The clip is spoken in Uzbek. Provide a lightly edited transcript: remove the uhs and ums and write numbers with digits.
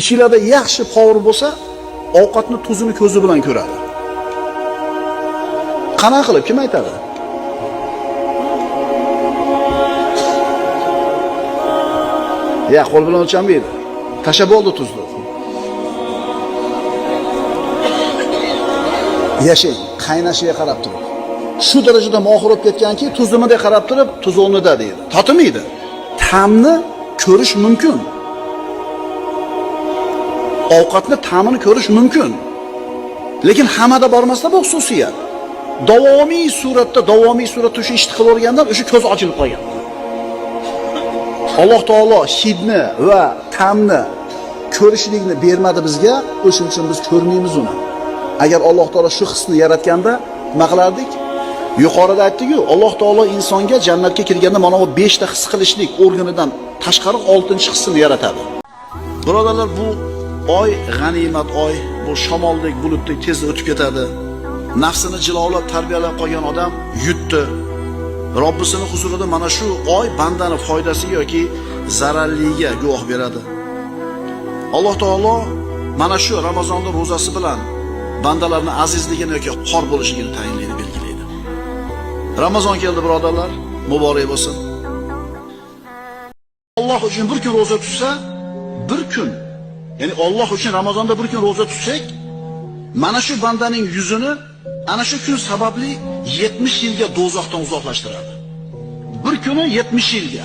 ichlarida yaxshi povur bo'lsa, ovqatni tuzini ko'zi bilan ko'radi. Qanaqa qilib kim aytadi? Ya qo'l bilan o'lchanmaydi. Tasha bo'ldi tuzni. Yashang, qaynashiga qarab turib. Shu darajada mohir bo'lib ketganki, tuzimiga qarab turib, tuz o'rnida deydi. Tatimaydi. Ta'mni ko'rish mumkin. Ovqatni ta'mini ko'rish mumkin. Lekin hammada bormasda bu xususiyat. Davomiy suratda shu ishni qilib o'rgandan o'sha ko'z ochilib qolgan. Alloh taolo hidni va ta'mni ko'rishlikni bermadi bizga, o'shuning uchun biz ko'rmaymiz uni. Agar Alloh taolo shu hisni yaratganda nima qilardik? Yuqorida aytdik-ku, Alloh taolo insonga jannatga kirganda mana bu 5 ta his qilishlik organidan tashqari 6-hissini yaratadi. Birodarlar, bu oy g'animat oy, bu shamoldek bulutdek tez o'tib ketadi. Nafsini jilolab tarbiyalab qolgan odam yutdi. Robbisini huzurida mana shu oy bandani foydasiga yoki zararliga guvoh beradi. Alloh taolo mana shu Ramazonda ro'zasi bilan bandalarni azizligini yoki xor bo'lishligini tayinlaydi, belgilaydi. Ramazon keldi birodarlar, muborak bo'lsin. Alloh uchun bir kun ro'za tutsa, bir kun, ya'ni Alloh uchun Ramazonda bir kun ro'za tutsak, mana shu bandaning yuzini ana shu kun sababli 70 yilga do'zaxdan uzoqlashtiradi. Bir kuni 70 yilga.